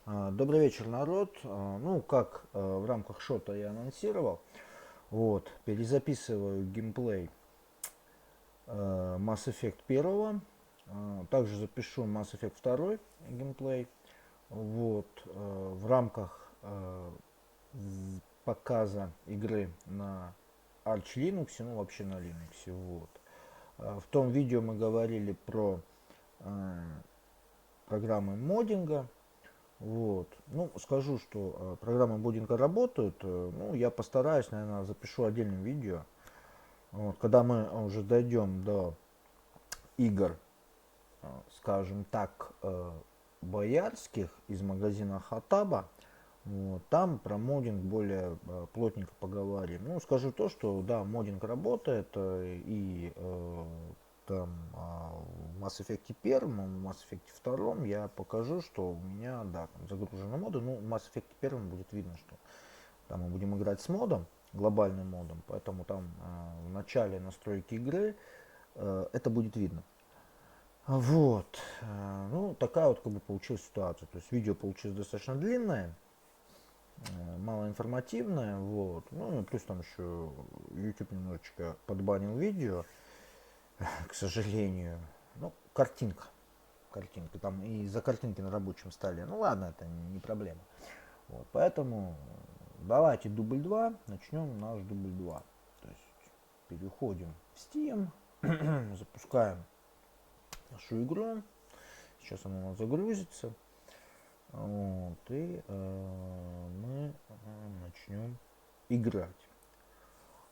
Добрый вечер, народ. Ну, как в рамках шота я анонсировал, вот, перезаписываю геймплей Mass Effect 1. Также запишу Mass Effect 2 геймплей. Вот, в рамках показа игры на Arch Linux, ну вообще на Linux. Вот. В том видео мы говорили про программы моддинга. Вот. Ну, скажу, что программы моддинга работают. Ну, я постараюсь, наверное, запишу отдельное видео. Вот, когда мы уже дойдем до игр, скажем так, боярских из магазина Хатаба, вот, там про моддинг более плотненько поговорим. Ну, скажу то, что да, моддинг работает, и там в Mass Effect 1, в Mass Effect 2 я покажу, что у меня, да, там загружены моды. Ну, в Mass Effect 1 будет видно, что там мы будем играть с модом, глобальным модом, поэтому там в начале настройки игры это будет видно. Вот, ну, такая вот как бы получилась ситуация. То есть видео получилось достаточно длинное, малоинформативное, вот. Ну и плюс там еще YouTube немножечко подбанил видео, к сожалению. Ну, картинка там и за картинки на рабочем столе. Ну ладно, это не проблема. Вот, поэтому давайте дубль 2, начнем наш дубль 2. То есть переходим в Steam, запускаем нашу игру. Сейчас она у нас загрузится. Вот, и мы начнем играть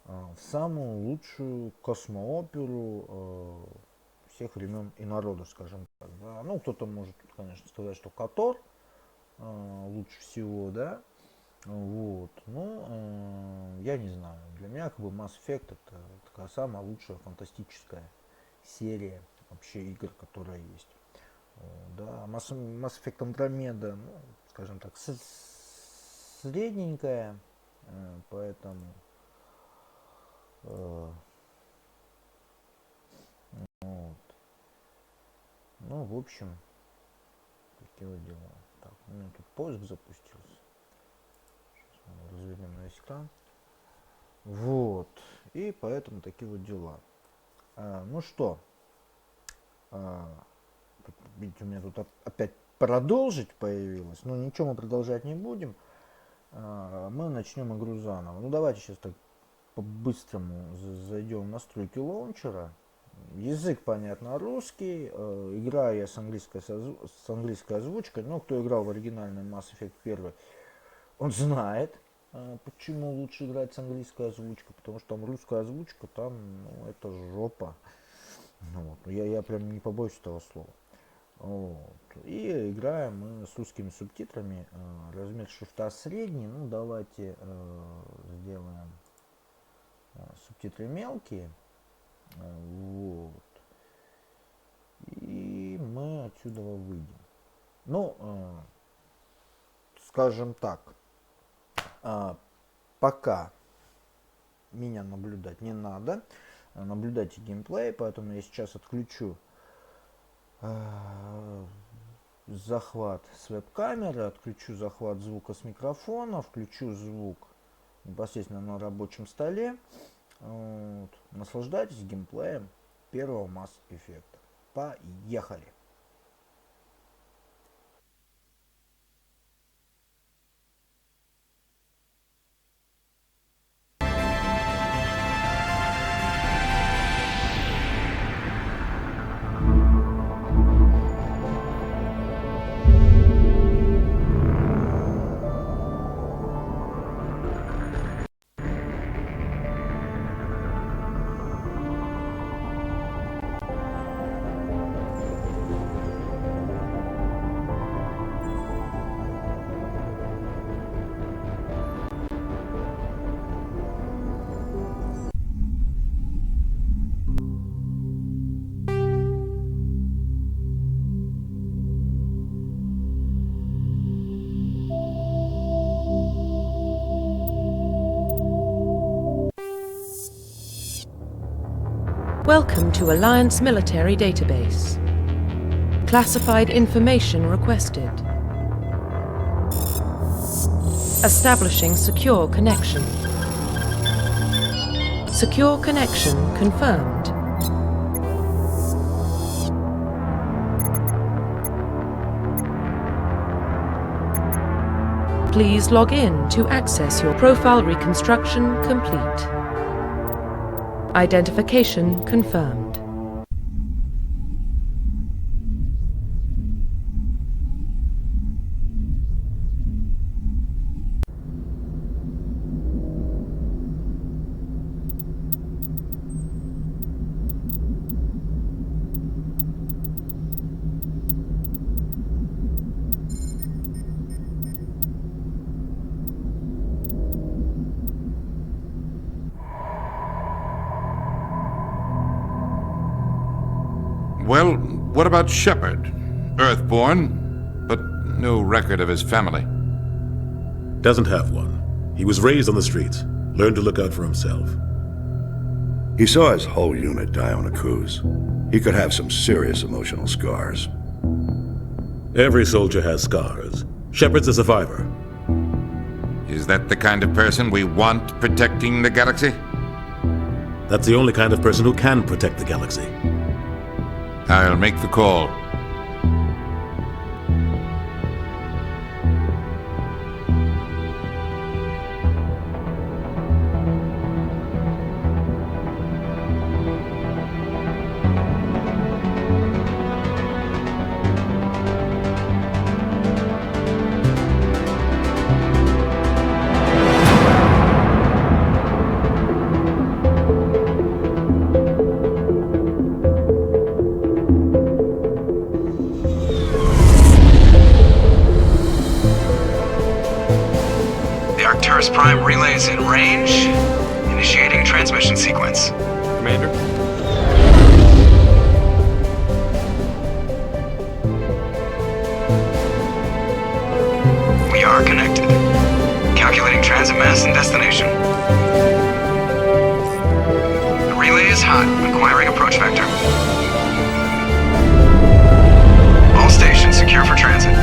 в самую лучшую космооперу всех времен и народов, скажем так. Да. Ну, кто-то может, конечно, сказать, что Котор лучше всего, да. Вот, но я не знаю. Для меня как бы Mass Effect это такая самая лучшая фантастическая серия вообще игр, которая есть. Да, Mass Effect Andromeda, ну, скажем так, средненькая, поэтому вот. Ну, в общем, такие вот дела. Так, у меня тут поиск запустился. Сейчас мы разведем на весь экран. Вот. И поэтому такие вот дела. Ну что, видите, у меня тут опять продолжить появилось. Но ничего мы продолжать не будем. Мы начнем игру заново. Ну давайте сейчас так по-быстрому зайдем в настройки лаунчера. Язык, понятно, русский. Играю я с английской озвучкой. Но кто играл в оригинальный Mass Effect 1, он знает, почему лучше играть с английской озвучкой. Потому что там русская озвучка, там, ну, это жопа. Вот. Я прям не побоюсь этого слова. Вот. И играем мы с русскими субтитрами. Размер шрифта средний. Ну, давайте сделаем субтитры мелкие. Вот. И мы отсюда выйдем. Ну, скажем так, пока меня наблюдать не надо. Наблюдайте геймплей, поэтому я сейчас отключу захват с веб-камеры, отключу захват звука с микрофона, включу звук непосредственно на рабочем столе. Вот. Наслаждайтесь геймплеем первого Mass Effect. Поехали! Welcome to Alliance Military Database. Classified information requested. Establishing secure connection. Secure connection confirmed. Please log in to access your profile reconstruction complete. Identification confirmed. Well, what about Shepard? Earthborn, but no record of his family. Doesn't have one. He was raised on the streets, learned to look out for himself. He saw his whole unit die on a cruise. He could have some serious emotional scars. Every soldier has scars. Shepard's a survivor. Is that the kind of person we want protecting the galaxy? That's the only kind of person who can protect the galaxy. I'll make the call. Prime relays in range. Initiating transmission sequence. Commander? We are connected. Calculating transit mass and destination. The relay is hot. Acquiring approach vector. All stations secure for transit.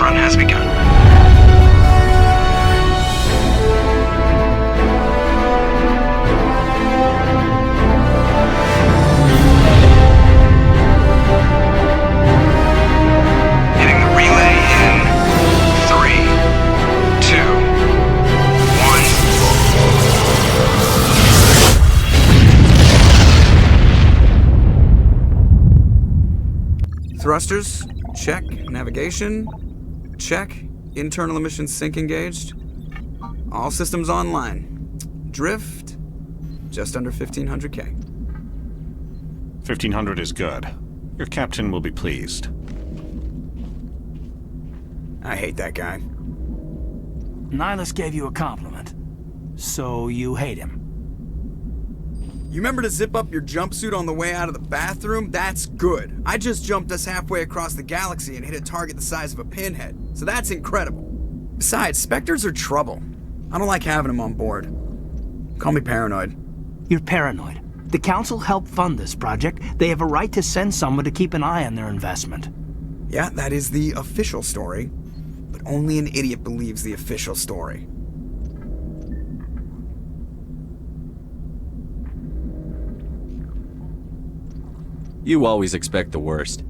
Run has begun. Hitting the relay in 3, 2, 1. Thrusters, check. Navigation, check. Internal emissions sync engaged. All systems online. Drift, just under 1,500K. 1,500 is good. Your captain will be pleased. I hate that guy. Nihilus gave you a compliment. So you hate him. You remember to zip up your jumpsuit on the way out of the bathroom? That's good. I just jumped us halfway across the galaxy and hit a target the size of a pinhead. So that's incredible. Besides, Spectres are trouble. I don't like having them on board. Call me paranoid. You're paranoid. The Council helped fund this project. They have a right to send someone to keep an eye on their investment. Yeah, that is the official story. But only an idiot believes the official story. You always expect the worst.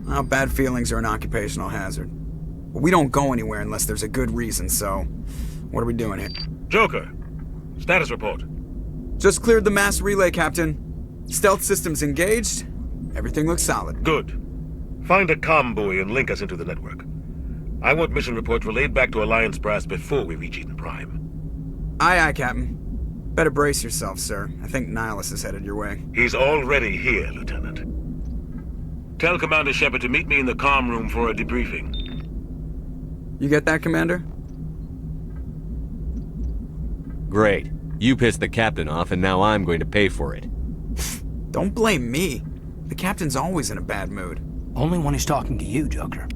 Well, bad feelings are an occupational hazard. But we don't go anywhere unless there's a good reason, so... What are we doing here? Joker, status report. Just cleared the mass relay, Captain. Stealth systems engaged. Everything looks solid. Good. Find a comm buoy and link us into the network. I want mission reports relayed back to Alliance Brass before we reach Eden Prime. Aye, aye, Captain. Better brace yourself, sir. I think Nihilus is headed your way. He's already here, Lieutenant. Tell Commander Shepard to meet me in the comm room for a debriefing. You get that, Commander? Great. You pissed the captain off, and now I'm going to pay for it. Don't blame me. The Captain's always in a bad mood. Only when he's talking to you, Joker.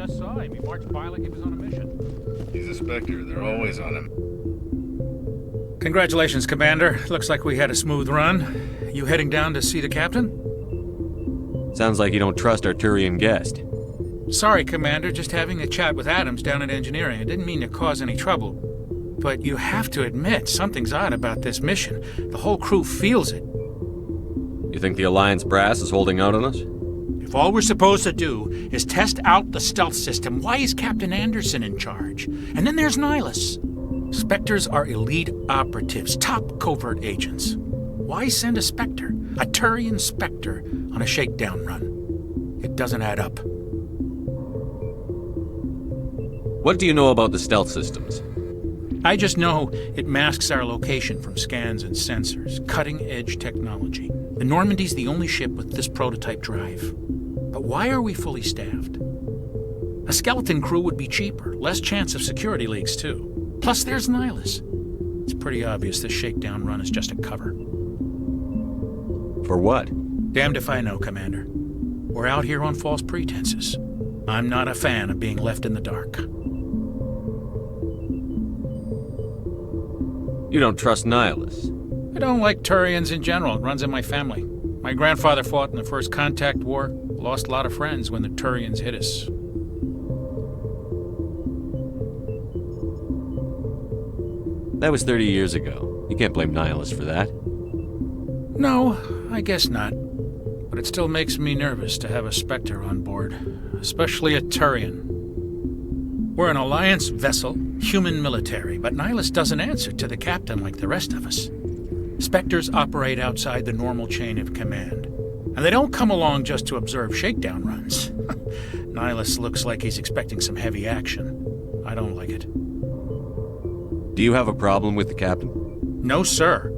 just saw him. He marched by like he was on a mission. He's a Spectre. They're always on him. Congratulations, Commander. Looks like we had a smooth run. You heading down to see the captain? Sounds like you don't trust our Turian guest. Sorry, Commander. Just having a chat with Adams down at engineering. I didn't mean to cause any trouble. But you have to admit, something's odd about this mission. The whole crew feels it. You think the Alliance brass is holding out on us? If all we're supposed to do is test out the stealth system, why is Captain Anderson in charge? And then there's Nihilus. Spectres are elite operatives, top covert agents. Why send a Spectre, a Turian Spectre, on a shakedown run? It doesn't add up. What do you know about the stealth systems? I just know it masks our location from scans and sensors. Cutting-edge technology. The Normandy's the only ship with this prototype drive. But why are we fully staffed? A skeleton crew would be cheaper, less chance of security leaks too. Plus there's Nihilus. It's pretty obvious this shakedown run is just a cover. For what? Damned if I know, Commander. We're out here on false pretenses. I'm not a fan of being left in the dark. You don't trust Nihilus? I don't like Turians in general. It runs in my family. My grandfather fought in the First Contact War. Lost a lot of friends when the Turians hit us. That was 30 years ago. You can't blame Nihilus for that. No, I guess not. But it still makes me nervous to have a Spectre on board. Especially a Turian. We're an Alliance vessel, human military, but Nihilus doesn't answer to the captain like the rest of us. Spectres operate outside the normal chain of command. And they don't come along just to observe shakedown runs. Nihilus looks like he's expecting some heavy action. I don't like it. Do you have a problem with the captain? No, sir.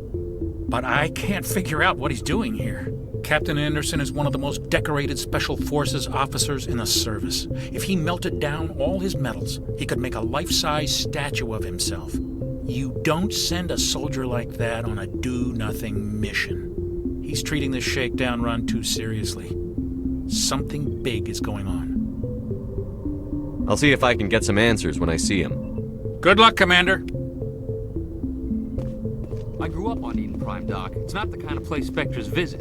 But I can't figure out what he's doing here. Captain Anderson is one of the most decorated Special Forces officers in the service. If he melted down all his medals, he could make a life-size statue of himself. You don't send a soldier like that on a do-nothing mission. He's treating this shakedown run too seriously. Something big is going on. I'll see if I can get some answers when I see him. Good luck, Commander. I grew up on Eden Prime, Doc. It's not the kind of place Spectres visit.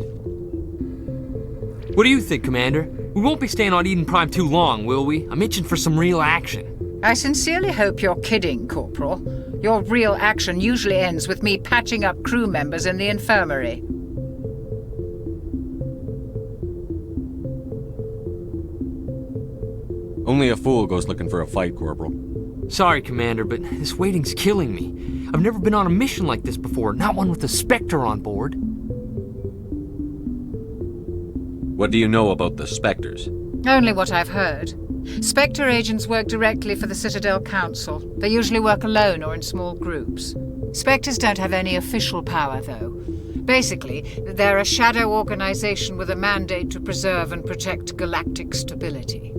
What do you think, Commander? We won't be staying on Eden Prime too long, will we? I'm itching for some real action. I sincerely hope you're kidding, Corporal. Your real action usually ends with me patching up crew members in the infirmary. Only a fool goes looking for a fight, Corporal. Sorry, Commander, but this waiting's killing me. I've never been on a mission like this before, not one with a Spectre on board. What do you know about the Spectres? Only what I've heard. Spectre agents work directly for the Citadel Council. They usually work alone or in small groups. Spectres don't have any official power, though. Basically, they're a shadow organization with a mandate to preserve and protect galactic stability.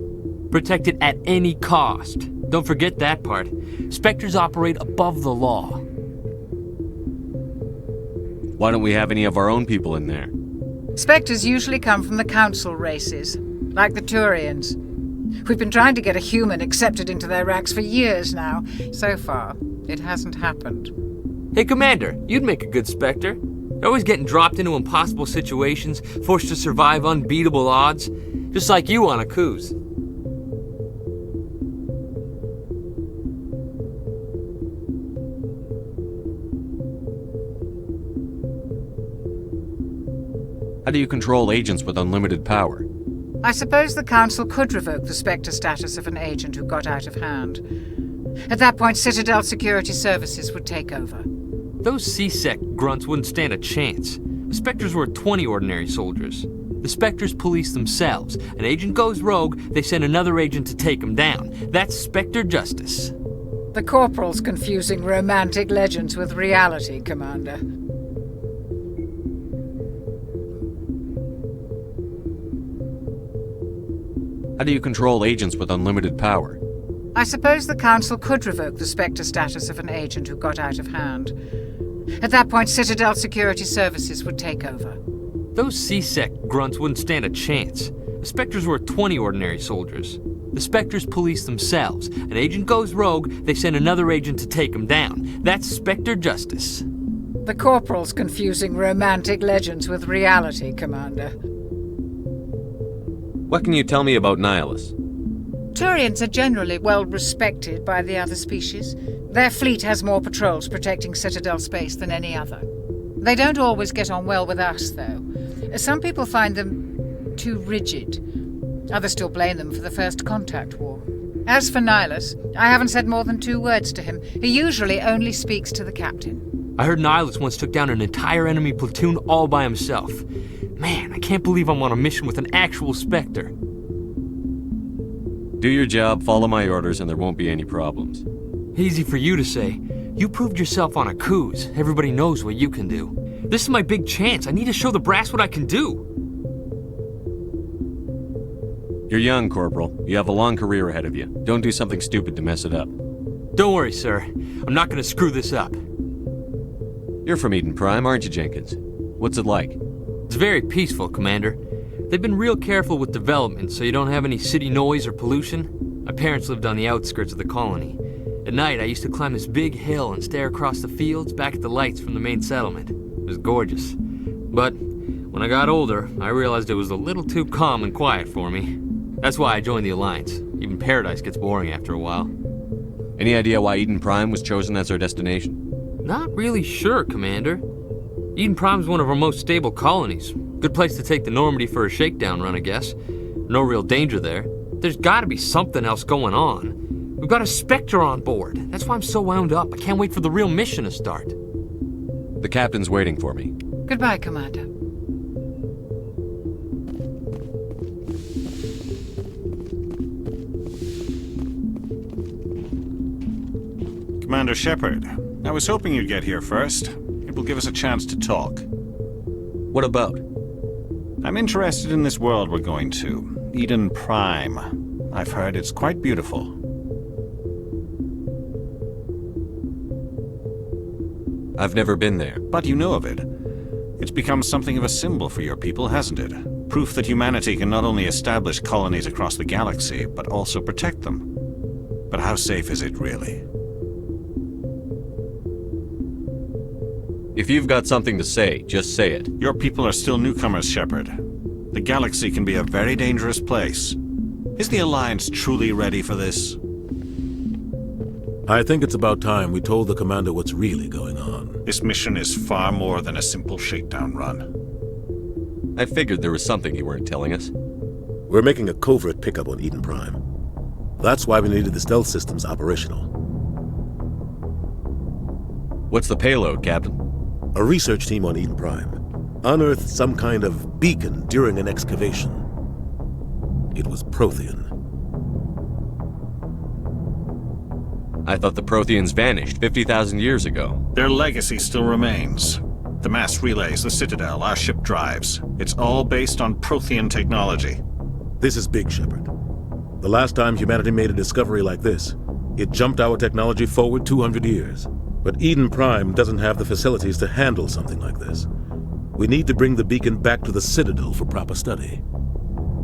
Protect it at any cost. Don't forget that part. Spectres operate above the law. Why don't we have any of our own people in there? Spectres usually come from the Council races, like the Turians. We've been trying to get a human accepted into their ranks for years now. So far, it hasn't happened. Hey, Commander, you'd make a good Spectre. You're always getting dropped into impossible situations, forced to survive unbeatable odds, just like you on a cruise. How do you control agents with unlimited power? I suppose the Council could revoke the Spectre status of an agent who got out of hand. At that point, Citadel Security Services would take over. Those C-Sec grunts wouldn't stand a chance. The Spectres were 20 ordinary soldiers. The Spectres police themselves. An agent goes rogue, they send another agent to take him down. That's Spectre justice. The Corporal's confusing romantic legends with reality, Commander. How do you control agents with unlimited power? I suppose the Council could revoke the Spectre status of an agent who got out of hand. At that point, Citadel Security Services would take over. Those C-Sec grunts wouldn't stand a chance. The Spectres were 20 ordinary soldiers. The The Spectres police themselves. An agent goes rogue, they send another agent to take him down. That's Spectre justice. The Corporal's confusing romantic legends with reality, Commander. What can you tell me about Nihilus? Turians are generally well respected by the other species. Their fleet has more patrols protecting Citadel space than any other. They don't always get on well with us, though. Some people find them too rigid. Others still blame them for the First Contact War. As for Nihilus, I haven't said more than 2 words to him. He usually only speaks to the captain. I heard Nihilus once took down an entire enemy platoon all by himself. Man, I can't believe I'm on a mission with an actual Spectre. Do your job, follow my orders, and there won't be any problems. Easy for you to say. You proved yourself on a cruise. Everybody knows what you can do. This is my big chance. I need to show the brass what I can do. You're young, Corporal. You have a long career ahead of you. Don't do something stupid to mess it up. Don't worry, sir. I'm not gonna screw this up. You're from Eden Prime, aren't you, Jenkins? What's it like? It's very peaceful, Commander. They've been real careful with development, so you don't have any city noise or pollution. My parents lived on the outskirts of the colony. At night, I used to climb this big hill and stare across the fields back at the lights from the main settlement. It was gorgeous. But when I got older, I realized it was a little too calm and quiet for me. That's why I joined the Alliance. Even Paradise gets boring after a while. Any idea why Eden Prime was chosen as our destination? Not really sure, Commander. Eden Prime's one of our most stable colonies. Good place to take the Normandy for a shakedown run, I guess. No real danger there. There's gotta be something else going on. We've got a Spectre on board. That's why I'm so wound up. I can't wait for the real mission to start. The captain's waiting for me. Goodbye, Commander. Commander Shepard, I was hoping you'd get here first. It will give us a chance to talk. What about? I'm interested in this world we're going to, Eden Prime. I've heard it's quite beautiful. I've never been there. But you know of it. It's become something of a symbol for your people, hasn't it? Proof that humanity can not only establish colonies across the galaxy, but also protect them. But how safe is it, really? If you've got something to say, just say it. Your people are still newcomers, Shepard. The galaxy can be a very dangerous place. Is the Alliance truly ready for this? I think it's about time we told the Commander what's really going on. This mission is far more than a simple shakedown run. I figured there was something you weren't telling us. We're making a covert pickup on Eden Prime. That's why we needed the stealth systems operational. What's the payload, Captain? A research team on Eden Prime unearthed some kind of beacon during an excavation. It was Prothean. I thought the Protheans vanished 50,000 years ago. Their legacy still remains. The mass relays, the Citadel, our ship drives. It's all based on Prothean technology. This is big, Shepard. The last time humanity made a discovery like this, it jumped our technology forward 200 years. But Eden Prime doesn't have the facilities to handle something like this. We need to bring the beacon back to the Citadel for proper study.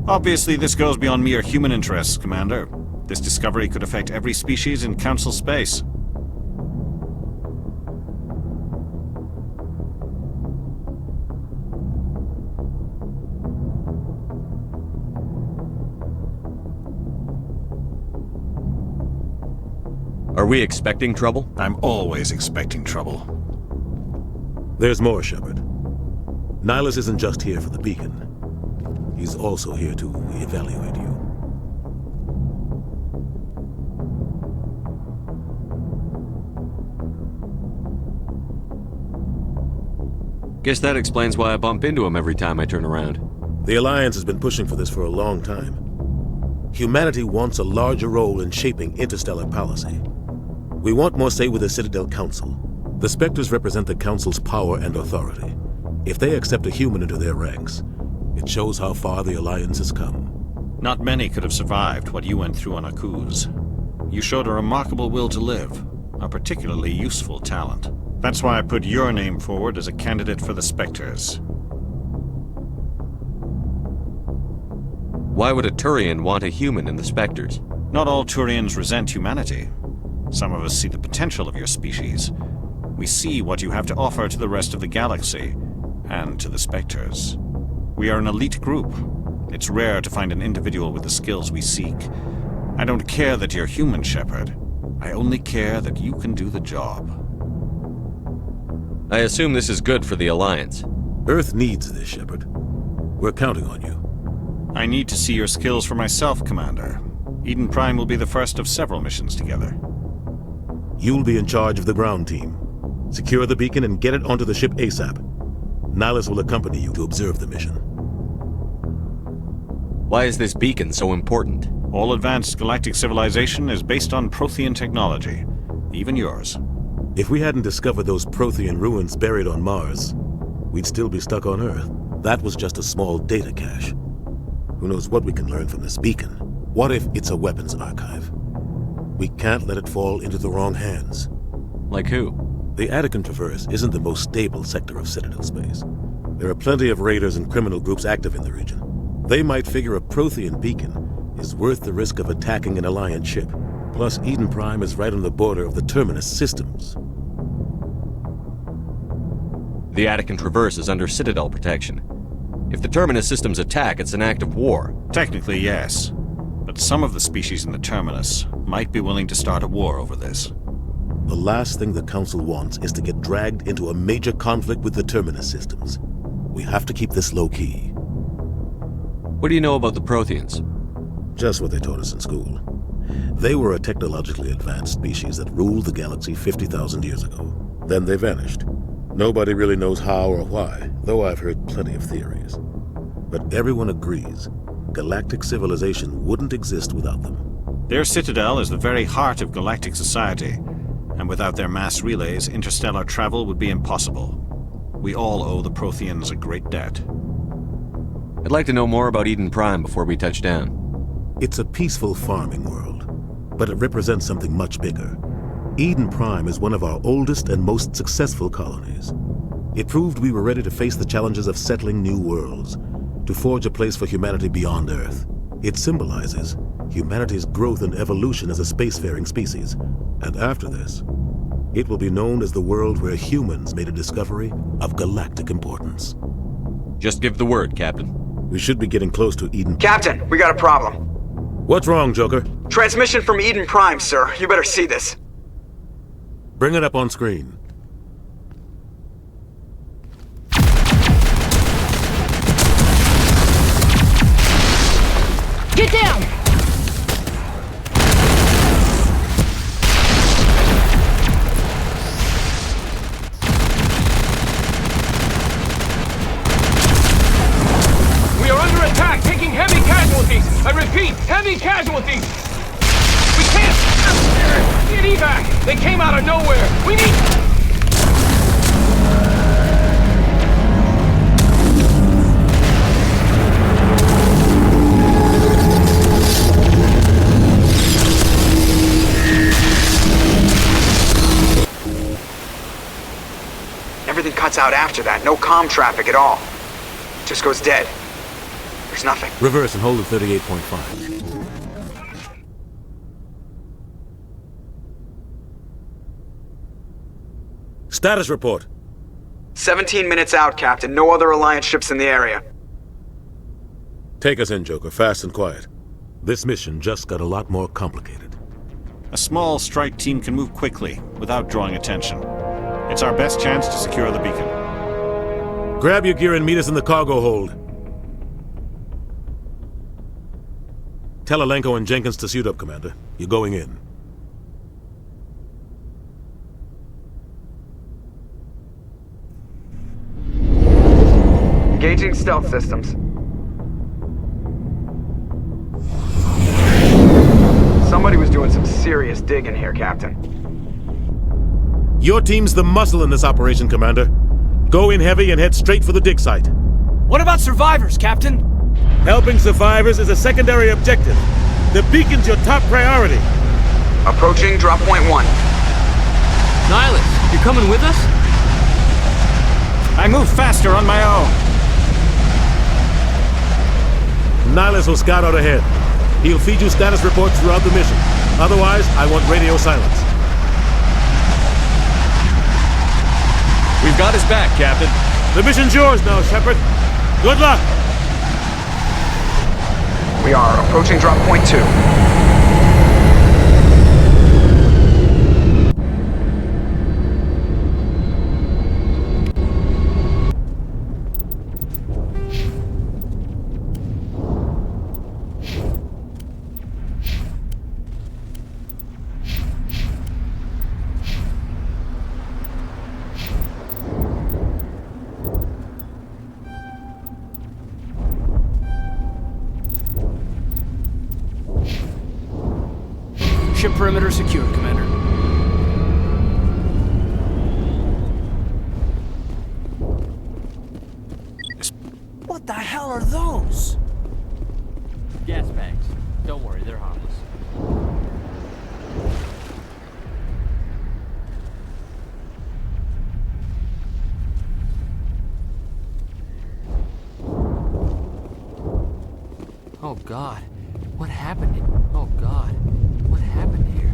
Obviously, this goes beyond mere human interests, Commander. This discovery could affect every species in Council space. Are we expecting trouble? I'm always expecting trouble. There's more, Shepard. Nihilus isn't just here for the beacon. He's also here to evaluate you. Guess that explains why I bump into him every time I turn around. The Alliance has been pushing for this for a long time. Humanity wants a larger role in shaping interstellar policy. We want more say with the Citadel Council. The Spectres represent the Council's power and authority. If they accept a human into their ranks, it shows how far the Alliance has come. Not many could have survived what you went through on Akuz. You showed a remarkable will to live, a particularly useful talent. That's why I put your name forward as a candidate for the Spectres. Why would a Turian want a human in the Spectres? Not all Turians resent humanity. Some of us see the potential of your species. We see what you have to offer to the rest of the galaxy, and to the Spectres. We are an elite group. It's rare to find an individual with the skills we seek. I don't care that you're human, Shepard. I only care that you can do the job. I assume this is good for the Alliance. Earth needs this, Shepard. We're counting on you. I need to see your skills for myself, Commander. Eden Prime will be the first of several missions together. You'll be in charge of the ground team. Secure the beacon and get it onto the ship ASAP. Nihilus will accompany you to observe the mission. Why is this beacon so important? All advanced galactic civilization is based on Prothean technology. Even yours. If we hadn't discovered those Prothean ruins buried on Mars, we'd still be stuck on Earth. That was just a small data cache. Who knows what we can learn from this beacon? What if it's a weapons archive? We can't let it fall into the wrong hands. Like who? The Attican Traverse isn't the most stable sector of Citadel space. There are plenty of raiders and criminal groups active in the region. They might figure a Prothean beacon is worth the risk of attacking an Alliance ship. Plus, Eden Prime is right on the border of the Terminus systems. The Attican Traverse is under Citadel protection. If the Terminus systems attack, it's an act of war. Technically, yes. But some of the species in the Terminus might be willing to start a war over this. The last thing the Council wants is to get dragged into a major conflict with the Terminus systems. We have to keep this low-key. What do you know about the Protheans? Just what they taught us in school. They were a technologically advanced species that ruled the galaxy 50,000 years ago. Then they vanished. Nobody really knows how or why, though I've heard plenty of theories. But everyone agrees, galactic civilization wouldn't exist without them. Their citadel is the very heart of galactic society, and without their mass relays, interstellar travel would be impossible. We all owe the Protheans a great debt. I'd like to know more about Eden Prime before we touch down. It's a peaceful farming world, but it represents something much bigger. Eden Prime is one of our oldest and most successful colonies. It proved we were ready to face the challenges of settling new worlds, to forge a place for humanity beyond Earth. It symbolizes humanity's growth and evolution as a spacefaring species. And after this, it will be known as the world where humans made a discovery of galactic importance. Just give the word, Captain. We should be getting close to Eden. Captain, we got a problem. What's wrong, Joker? Transmission from Eden Prime, sir. You better see this. Bring it up on screen. Get down! We are under attack, taking heavy casualties. I repeat, heavy casualties. We can't get evac. They came out of nowhere. We need... Everything cuts out after that. No comm traffic at all. Just goes dead. There's nothing. Reverse and hold at 38.5. Status report. 17 minutes out, Captain. No other Alliance ships in the area. Take us in, Joker, fast and quiet. This mission just got a lot more complicated. A small strike team can move quickly, without drawing attention. It's our best chance to secure the beacon. Grab your gear and meet us in the cargo hold. Tell Alenko and Jenkins to suit up, Commander. You're going in. Engaging stealth systems. Somebody was doing some serious digging here, Captain. Your team's the muscle in this operation, Commander. Go in heavy and head straight for the dig site. What about survivors, Captain? Helping survivors is a secondary objective. The beacon's your top priority. Approaching drop point 1. Nihilus, you're coming with us? I move faster on my own. Nihilus will scout out ahead. He'll feed you status reports throughout the mission. Otherwise, I want radio silence. We've got his back, Captain. The mission's yours now, Shepard. Good luck! We are approaching drop point 2. Ship perimeter secured, Commander. What the hell are those? Gas bags. Don't worry, they're harmless. Oh God, what happened? Oh God, what happened here?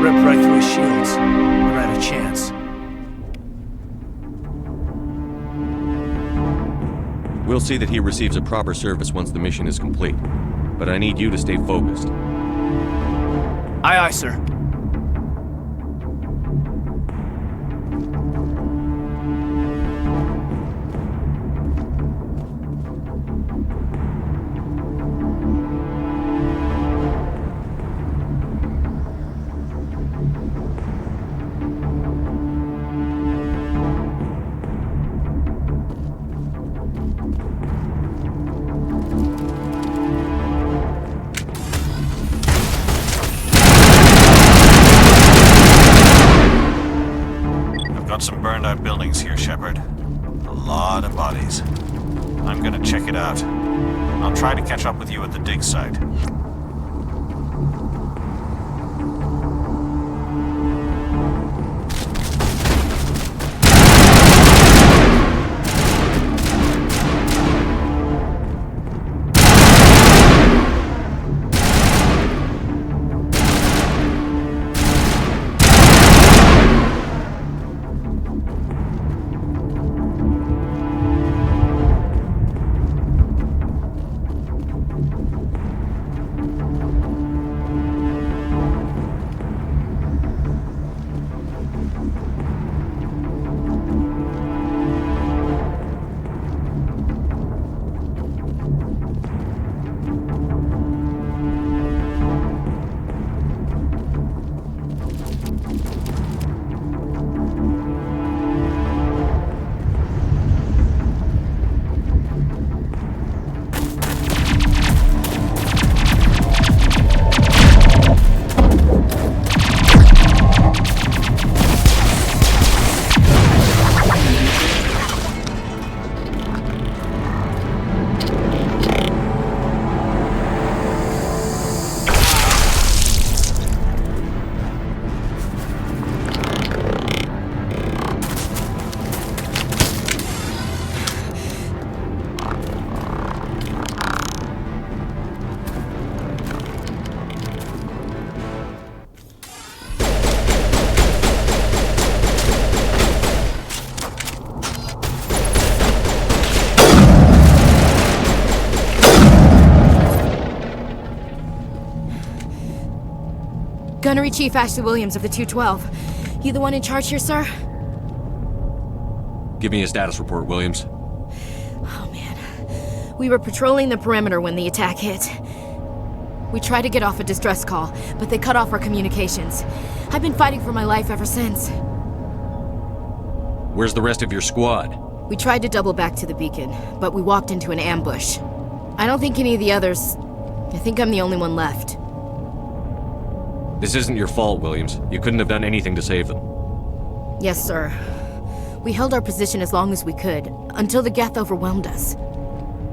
Ripped right through his shields. Never had a chance. We'll see that he receives a proper service once the mission is complete. But I need you to stay focused. Aye, aye, sir. Got some burned out buildings here, Shepard. A lot of bodies. I'm gonna check it out. I'll try to catch up with you at the dig site. Gunnery Chief Ashley Williams of the 212. You the one in charge here, sir? Give me a status report, Williams. Oh, man. We were patrolling the perimeter when the attack hit. We tried to get off a distress call, but they cut off our communications. I've been fighting for my life ever since. Where's the rest of your squad? We tried to double back to the beacon, but we walked into an ambush. I don't think any of the others... I think I'm the only one left. This isn't your fault, Williams. You couldn't have done anything to save them. Yes, sir. We held our position as long as we could, until the Geth overwhelmed us.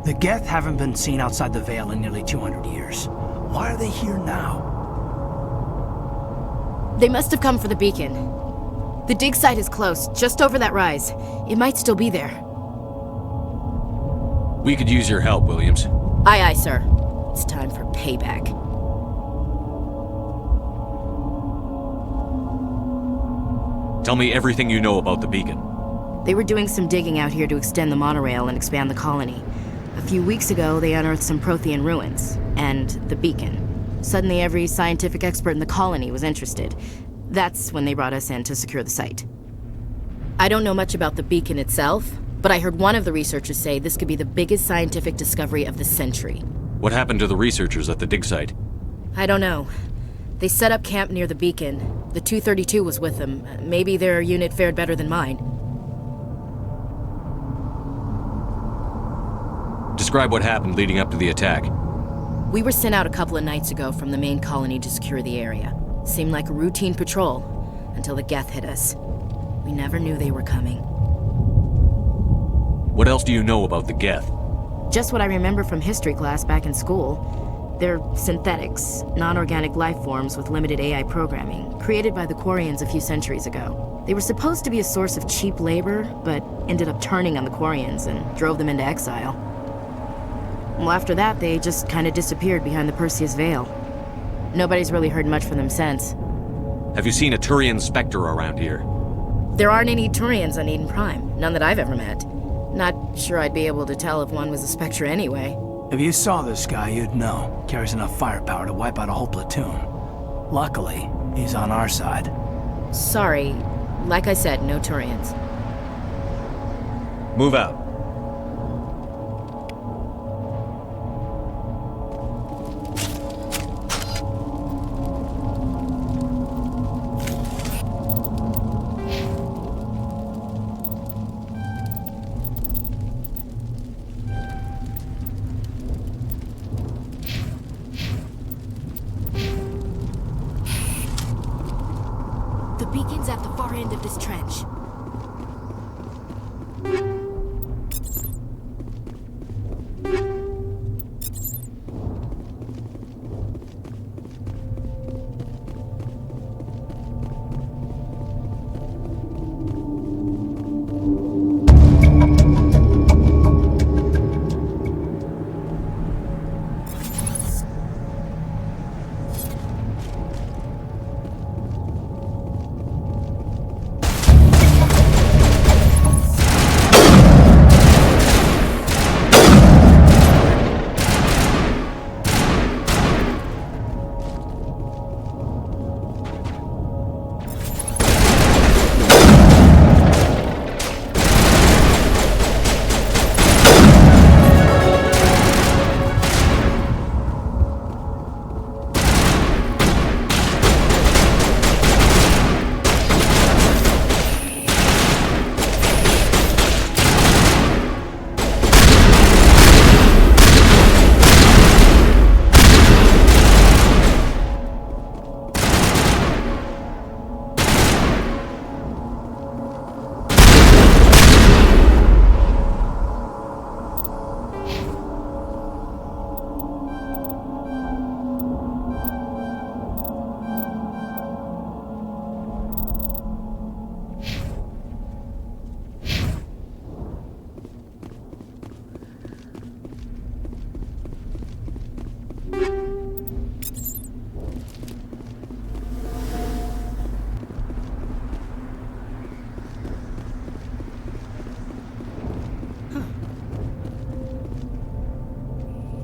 The Geth haven't been seen outside the Veil in nearly 200 years. Why are they here now? They must have come for the beacon. The dig site is close, just over that rise. It might still be there. We could use your help, Williams. Aye, aye, sir. It's time for payback. Tell me everything you know about the beacon. They were doing some digging out here to extend the monorail and expand the colony. A few weeks ago, they unearthed some Prothean ruins, and the beacon. Suddenly, every scientific expert in the colony was interested. That's when they brought us in to secure the site. I don't know much about the beacon itself, but I heard one of the researchers say this could be the biggest scientific discovery of the century. What happened to the researchers at the dig site? I don't know. They set up camp near the beacon. The 232 was with them. Maybe their unit fared better than mine. Describe what happened leading up to the attack. We were sent out a couple of nights ago from the main colony to secure the area. Seemed like a routine patrol, until the Geth hit us. We never knew they were coming. What else do you know about the Geth? Just what I remember from history class back in school. They're synthetics, non-organic life forms with limited AI programming, created by the Quarians a few centuries ago. They were supposed to be a source of cheap labor, but ended up turning on the Quarians and drove them into exile. Well, after that, they just kind of disappeared behind the Perseus Veil. Nobody's really heard much from them since. Have you seen a Turian Spectre around here? There aren't any Turians on Eden Prime, none that I've ever met. Not sure I'd be able to tell if one was a Spectre anyway. If you saw this guy, you'd know. Carries enough firepower to wipe out a whole platoon. Luckily, he's on our side. Sorry. Like I said, no Turians. Move out. The beacon's at the far end of this trench.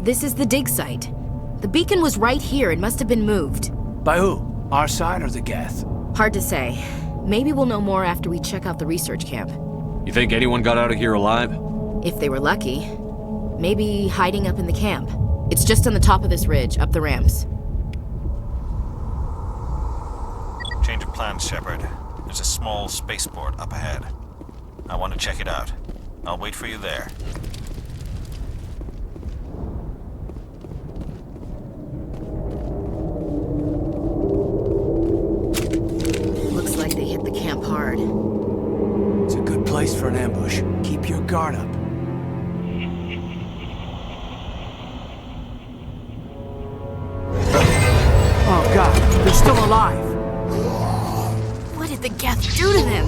This is the dig site. The beacon was right here. It must have been moved. By who? Our side or the Geth? Hard to say. Maybe we'll know more after we check out the research camp. You think anyone got out of here alive? If they were lucky. Maybe hiding up in the camp. It's just on the top of this ridge, up the ramps. Change of plans, Shepard. There's a small spaceport up ahead. I want to check it out. I'll wait for you there. Looks like they hit the camp hard. It's a good place for an ambush. Keep your guard up. Oh god, they're still alive! What did the Geth do to them?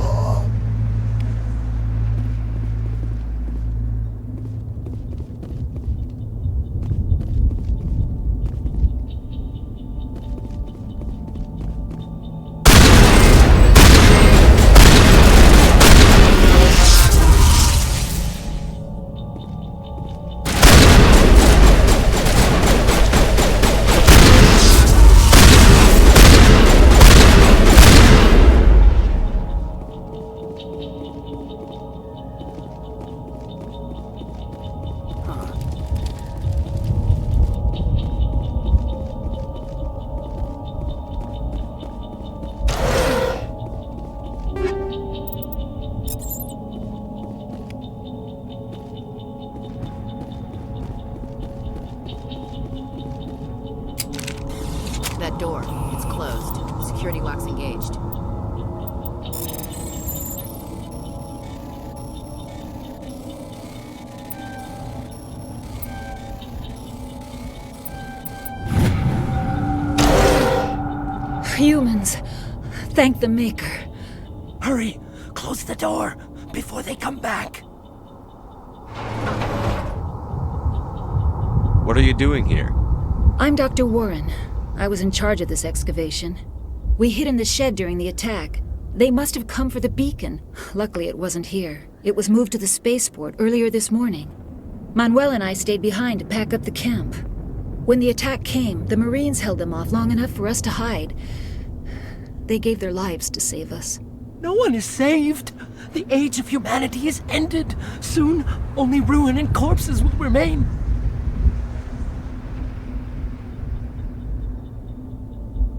That door, it's closed. Security lock's engaged. Humans. Thank the Maker. Hurry! Close the door before they come back. What are you doing here? I'm Dr. Warren. I was in charge of this excavation. We hid in the shed during the attack. They must have come for the beacon. Luckily, it wasn't here. It was moved to the spaceport earlier this morning. Manuel and I stayed behind to pack up the camp. When the attack came, the Marines held them off long enough for us to hide. They gave their lives to save us. No one is saved. The age of humanity is ended. Soon, only ruin and corpses will remain.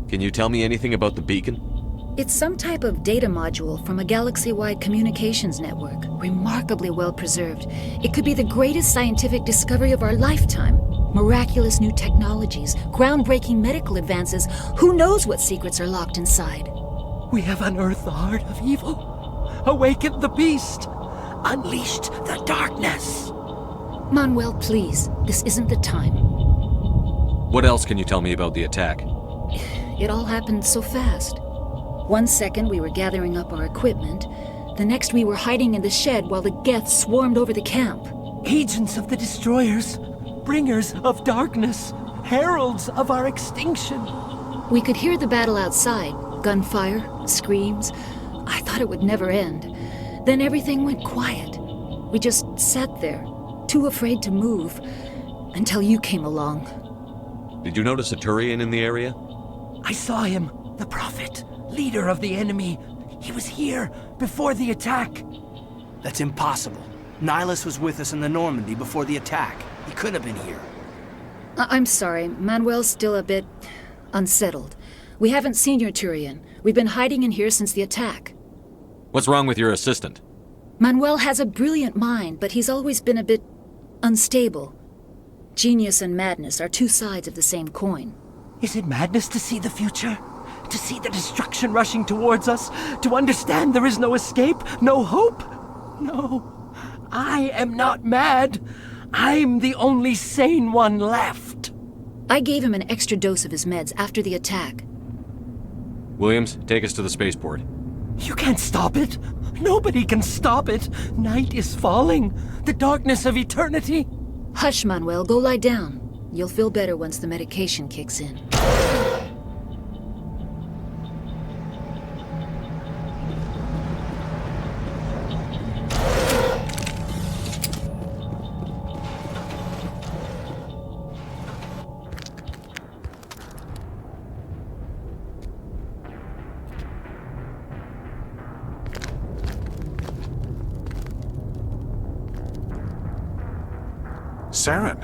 Can you tell me anything about the beacon? It's some type of data module from a galaxy-wide communications network, remarkably well preserved. It could be the greatest scientific discovery of our lifetime. Miraculous new technologies, groundbreaking medical advances. Who knows what secrets are locked inside? We have unearthed the heart of evil, awakened the beast, unleashed the darkness. Manuel, please, this isn't the time. What else can you tell me about the attack? It all happened so fast. 1 second we were gathering up our equipment, the next we were hiding in the shed while the Geth swarmed over the camp. Agents of the destroyers, bringers of darkness, heralds of our extinction. We could hear the battle outside, gunfire, screams. I thought it would never end. Then everything went quiet. We just sat there, too afraid to move, until you came along. Did you notice a Turian in the area? I saw him, the Prophet, leader of the enemy. He was here before the attack. That's impossible. Nihilus was with us in the Normandy before the attack. He couldn't have been here. I'm sorry, Manuel's still a bit unsettled. We haven't seen your Turian. We've been hiding in here since the attack. What's wrong with your assistant? Manuel has a brilliant mind, but he's always been a bit unstable. Genius and madness are two sides of the same coin. Is it madness to see the future? To see the destruction rushing towards us? To understand there is no escape? No hope? No. I am not mad. I'm the only sane one left. I gave him an extra dose of his meds after the attack. Williams, take us to the spaceport. You can't stop it. Nobody can stop it. Night is falling. The darkness of eternity. Hush, Manuel. Go lie down. You'll feel better once the medication kicks in. Saren.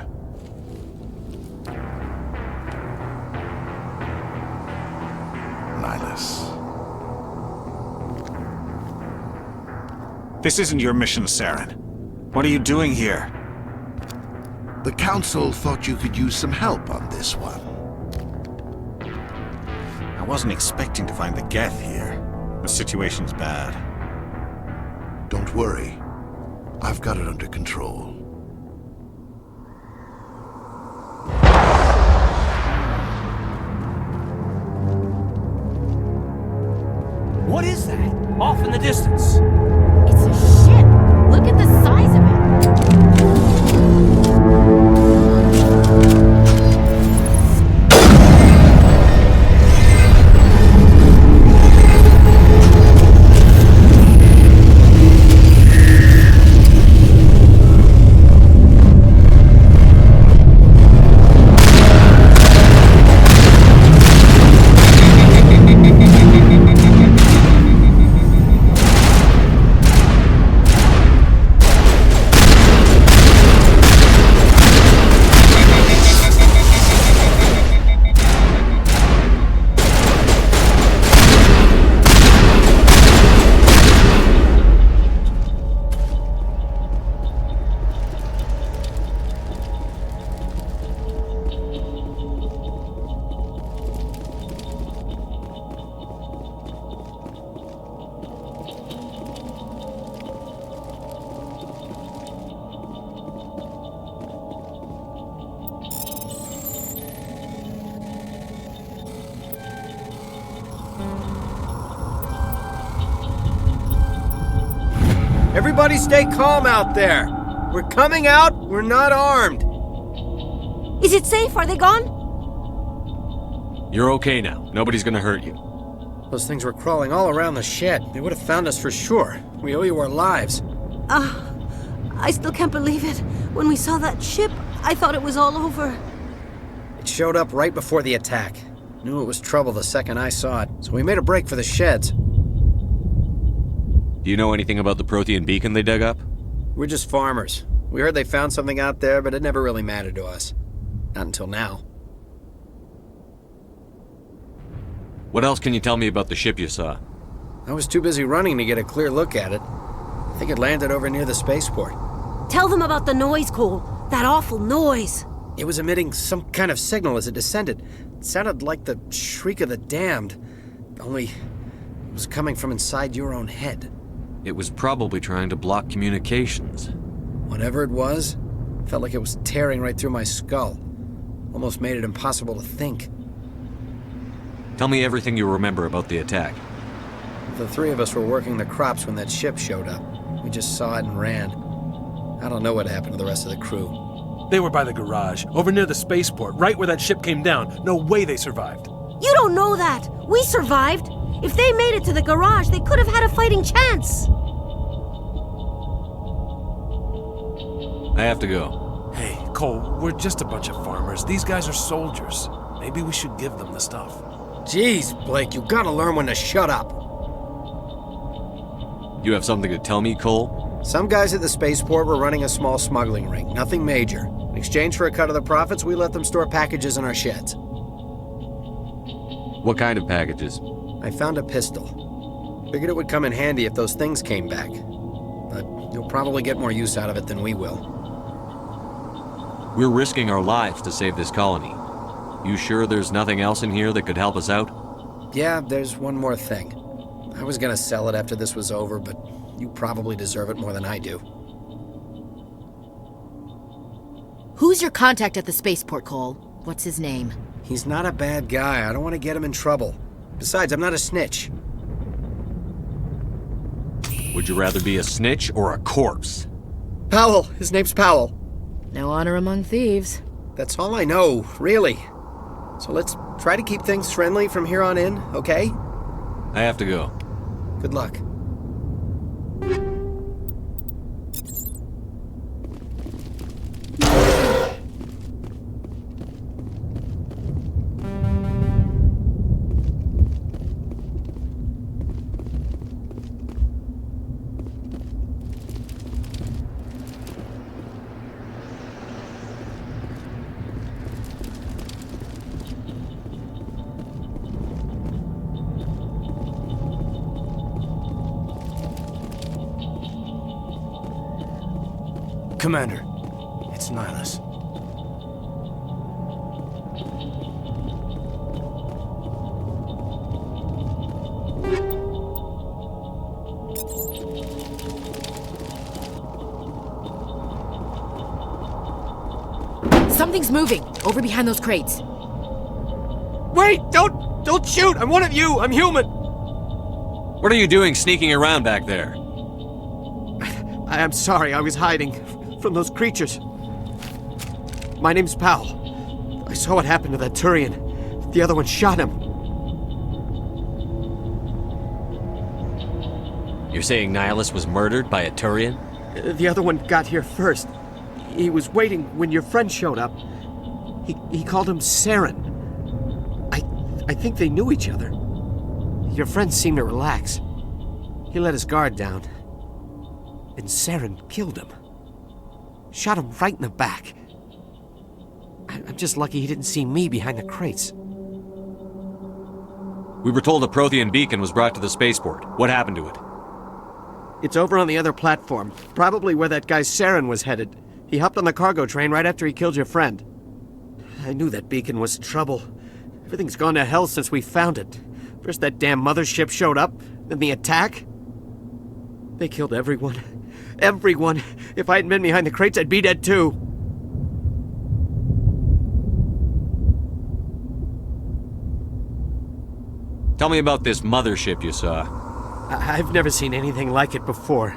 Nihilus. This isn't your mission, Saren. What are you doing here? The Council thought you could use some help on this one. I wasn't expecting to find the Geth here. The situation's bad. Don't worry. I've got it under control. What is that? Off in the distance. It's a ship. Look at the size of it. Everybody stay calm out there. We're coming out, we're not armed. Is it safe? Are they gone? You're okay now. Nobody's gonna hurt you. Those things were crawling all around the shed. They would have found us for sure. We owe you our lives. I still can't believe it. When we saw that ship, I thought it was all over. It showed up right before the attack. Knew it was trouble the second I saw it, so we made a break for the sheds. Do you know anything about the Prothean beacon they dug up? We're just farmers. We heard they found something out there, but it never really mattered to us. Not until now. What else can you tell me about the ship you saw? I was too busy running to get a clear look at it. I think it landed over near the spaceport. Tell them about the noise, Cole. That awful noise. It was emitting some kind of signal as it descended. It sounded like the shriek of the damned, only it was coming from inside your own head. It was probably trying to block communications. Whatever it was, felt like it was tearing right through my skull. Almost made it impossible to think. Tell me everything you remember about the attack. The three of us were working the crops when that ship showed up. We just saw it and ran. I don't know what happened to the rest of the crew. They were by the garage, over near the spaceport, right where that ship came down. No way they survived. You don't know that. We survived. If they made it to the garage, they could have had a fighting chance. I have to go. Hey, Cole, we're just a bunch of farmers. These guys are soldiers. Maybe we should give them the stuff. Jeez, Blake, you gotta learn when to shut up. You have something to tell me, Cole? Some guys at the spaceport were running a small smuggling ring, nothing major. In exchange for a cut of the profits, we let them store packages in our sheds. What kind of packages? I found a pistol. Figured it would come in handy if those things came back. But you'll probably get more use out of it than we will. We're risking our lives to save this colony. You sure there's nothing else in here that could help us out? Yeah, there's one more thing. I was gonna sell it after this was over, but you probably deserve it more than I do. Who's your contact at the spaceport, Cole? What's his name? He's not a bad guy. I don't want to get him in trouble. Besides, I'm not a snitch. Would you rather be a snitch or a corpse? Powell. His name's Powell. No honor among thieves. That's all I know, really. So let's try to keep things friendly from here on in, okay? I have to go. Good luck. Commander. It's Nihilus. Something's moving, over behind those crates. Wait! Don't shoot! I'm one of you! I'm human! What are you doing sneaking around back there? I'm sorry, I was hiding from those creatures. My name's Powell. I saw what happened to that Turian. The other one shot him. You're saying Nihilus was murdered by a Turian? The other one got here first. He was waiting when your friend showed up. He called him Saren. I think they knew each other. Your friend seemed to relax. He let his guard down. And Saren killed him. Shot him right in the back. I'm just lucky he didn't see me behind the crates. We were told a Prothean beacon was brought to the spaceport. What happened to it? It's over on the other platform. Probably where that guy Saren was headed. He hopped on the cargo train right after he killed your friend. I knew that beacon was trouble. Everything's gone to hell since we found it. First that damn mothership showed up, then the attack. They killed everyone. Everyone. If I hadn't been behind the crates, I'd be dead too. Tell me about this mothership you saw. I've never seen anything like it before.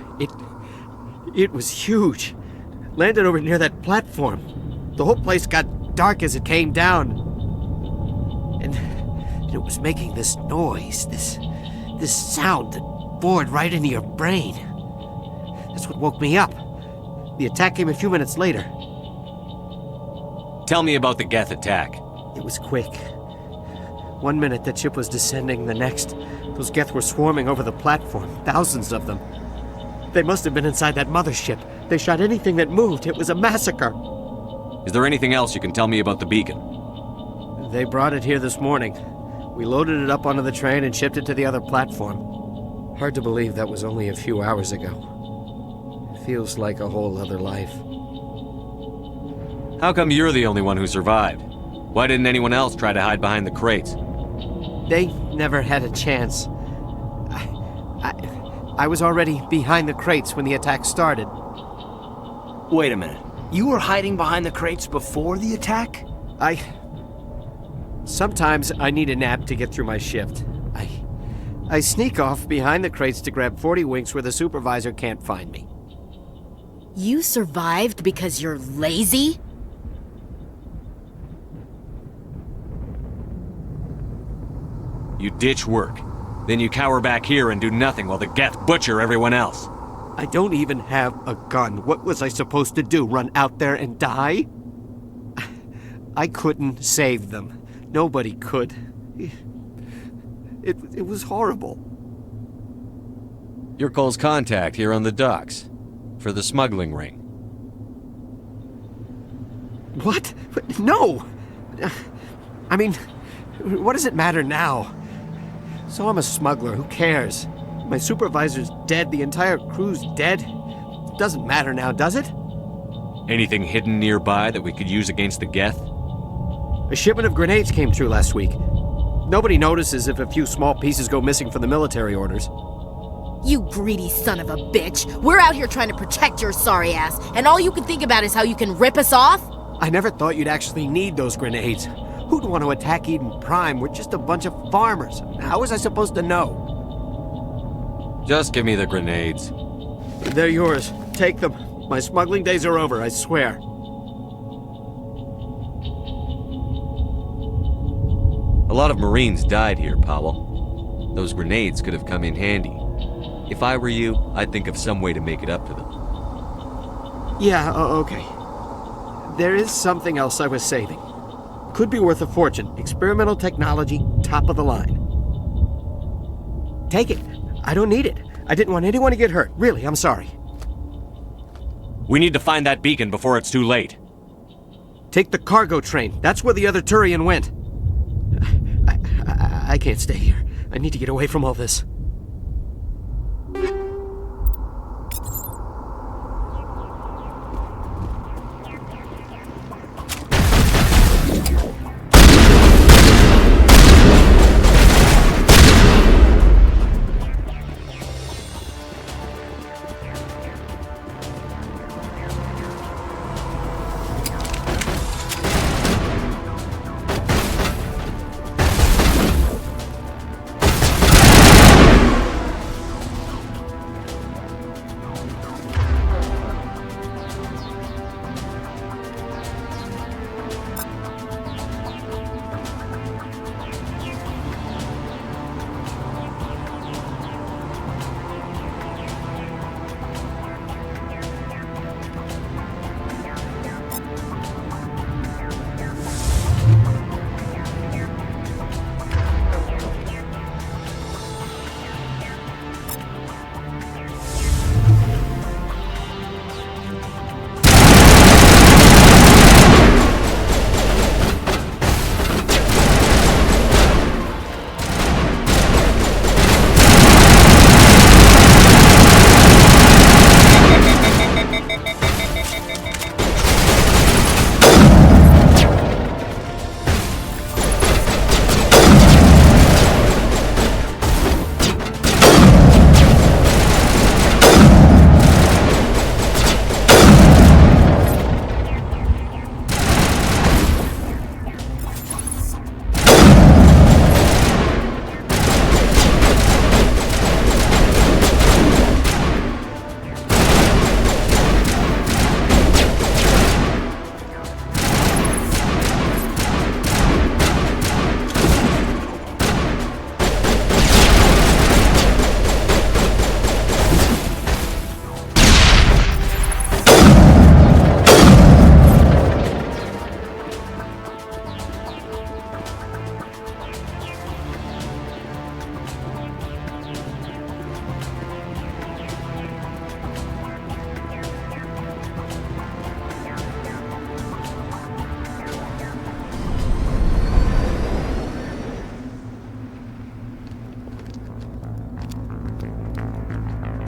It was huge. Landed over near that platform. The whole place got dark as it came down. And it was making this noise, this sound that bored right into your brain. That's what woke me up. The attack came a few minutes later. Tell me about the Geth attack. It was quick. 1 minute the ship was descending, the next, those Geth were swarming over the platform, thousands of them. They must have been inside that mothership. They shot anything that moved. It was a massacre. Is there anything else you can tell me about the beacon? They brought it here this morning. We loaded it up onto the train and shipped it to the other platform. Hard to believe that was only a few hours ago. Feels like a whole other life. How come you're the only one who survived? Why didn't anyone else try to hide behind the crates? They never had a chance. I was already behind the crates when the attack started. Wait a minute. You were hiding behind the crates before the attack? Sometimes I need a nap to get through my shift. I sneak off behind the crates to grab 40 winks where the supervisor can't find me. You survived because you're lazy? You ditch work. Then you cower back here and do nothing while the Geth butcher everyone else. I don't even have a gun. What was I supposed to do? Run out there and die? I couldn't save them. Nobody could. It was horrible. You're Cole's contact here on the docks. For the smuggling ring. What? No! I mean, what does it matter now? So I'm a smuggler, who cares? My supervisor's dead, the entire crew's dead. It doesn't matter now, does it? Anything hidden nearby that we could use against the Geth? A shipment of grenades came through last week. Nobody notices if a few small pieces go missing from the military orders. You greedy son of a bitch. We're out here trying to protect your sorry ass, and all you can think about is how you can rip us off? I never thought you'd actually need those grenades. Who'd want to attack Eden Prime? We're just a bunch of farmers. How was I supposed to know? Just give me the grenades. They're yours. Take them. My smuggling days are over, I swear. A lot of Marines died here, Powell. Those grenades could have come in handy. If I were you, I'd think of some way to make it up to them. Yeah, okay. There is something else I was saving. Could be worth a fortune. Experimental technology, top of the line. Take it. I don't need it. I didn't want anyone to get hurt. Really, I'm sorry. We need to find that beacon before it's too late. Take the cargo train. That's where the other Turian went. I can't stay here. I need to get away from all this.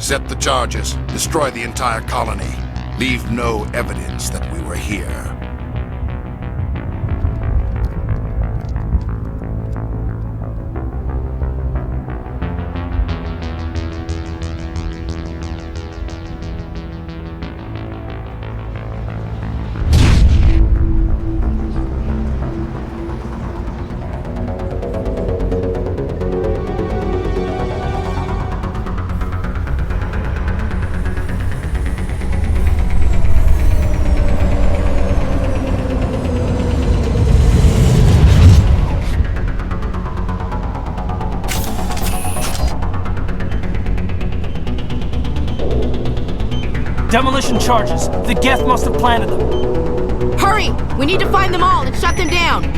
Set the charges. Destroy the entire colony. Leave no evidence that we were here. Demolition charges. The Geth must have planted them. Hurry! We need to find them all and shut them down!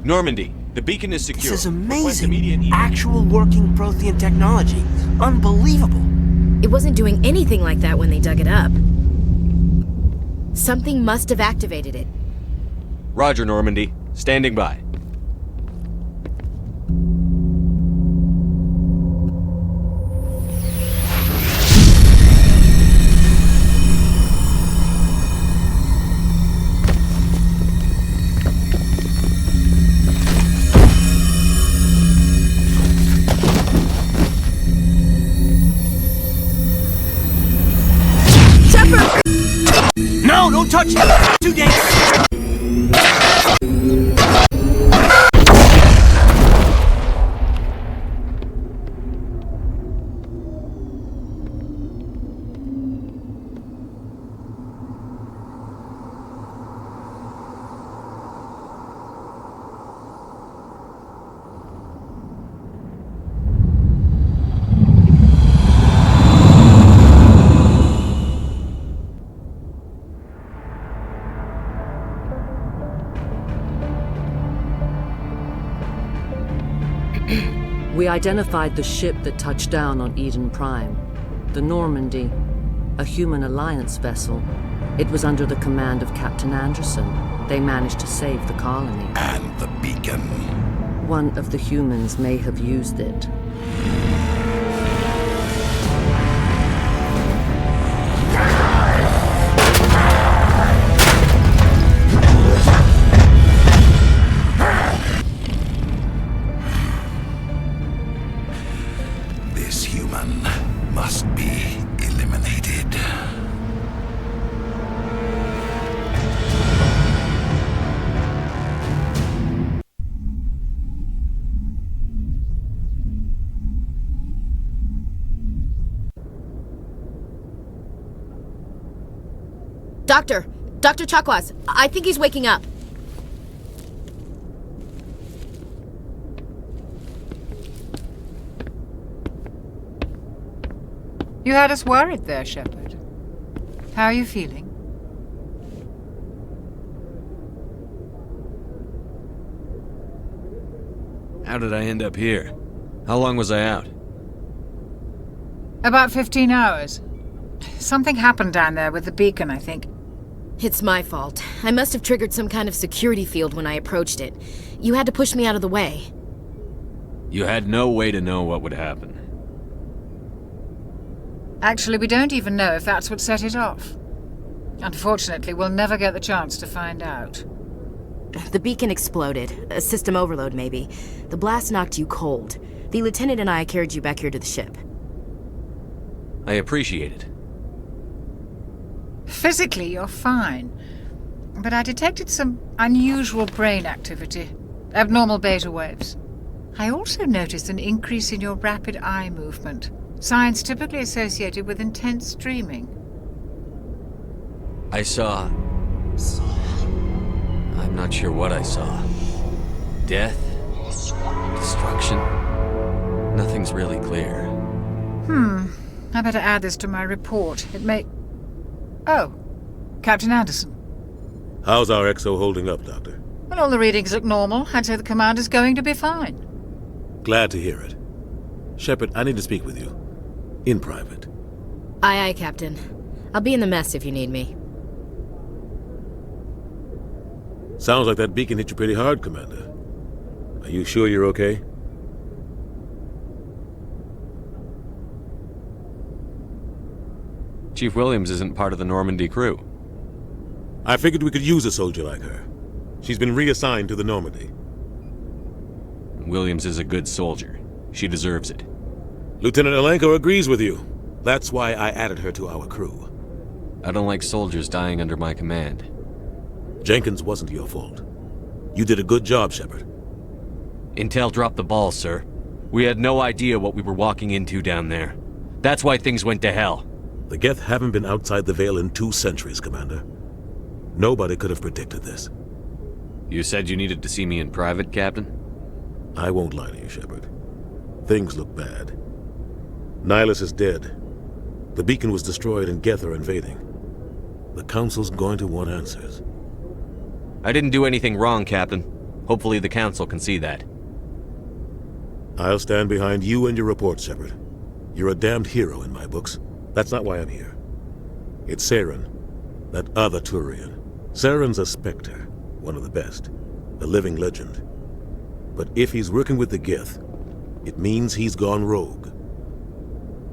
Normandy, the beacon is secure. This is amazing. Actual working Prothean technology. Unbelievable. It wasn't doing anything like that when they dug it up. Something must have activated it. Roger, Normandy. Standing by. No, don't touch it! Too dangerous! We identified the ship that touched down on Eden Prime. The Normandy, a human alliance vessel. It was under the command of Captain Anderson. They managed to save the colony. And the beacon. One of the humans may have used it. This human must be eliminated. Dr. Chakwas, I think he's waking up. You had us worried there, Shepard. How are you feeling? How did I end up here? How long was I out? About 15 hours. Something happened down there with the beacon, I think. It's my fault. I must have triggered some kind of security field when I approached it. You had to push me out of the way. You had no way to know what would happen. Actually, we don't even know if that's what set it off. Unfortunately, we'll never get the chance to find out. The beacon exploded. A system overload, maybe. The blast knocked you cold. The lieutenant and I carried you back here to the ship. I appreciate it. Physically, you're fine. But I detected some unusual brain activity. Abnormal beta waves. I also noticed an increase in your rapid eye movement. Signs typically associated with intense dreaming. I saw... I'm not sure what I saw. Death? Destruction? Nothing's really clear. I better add this to my report. It may... Oh, Captain Anderson. How's our XO holding up, Doctor? Well, all the readings look normal. I'd say the commander's going to be fine. Glad to hear it. Shepard, I need to speak with you. In private. Aye, Captain. I'll be in the mess if you need me. Sounds like that beacon hit you pretty hard, Commander. Are you sure you're okay? Chief Williams isn't part of the Normandy crew. I figured we could use a soldier like her. She's been reassigned to the Normandy. Williams is a good soldier. She deserves it. Lieutenant Alenko agrees with you. That's why I added her to our crew. I don't like soldiers dying under my command. Jenkins wasn't your fault. You did a good job, Shepard. Intel dropped the ball, sir. We had no idea what we were walking into down there. That's why things went to hell. The Geth haven't been outside the Veil in 2 centuries, Commander. Nobody could have predicted this. You said you needed to see me in private, Captain? I won't lie to you, Shepard. Things look bad. Nihilus is dead. The beacon was destroyed and Geth are invading. The Council's going to want answers. I didn't do anything wrong, Captain. Hopefully the Council can see that. I'll stand behind you and your report, Shepard. You're a damned hero in my books. That's not why I'm here. It's Saren, that other Turian. Saren's a Spectre, one of the best, a living legend. But if he's working with the Geth, it means he's gone rogue.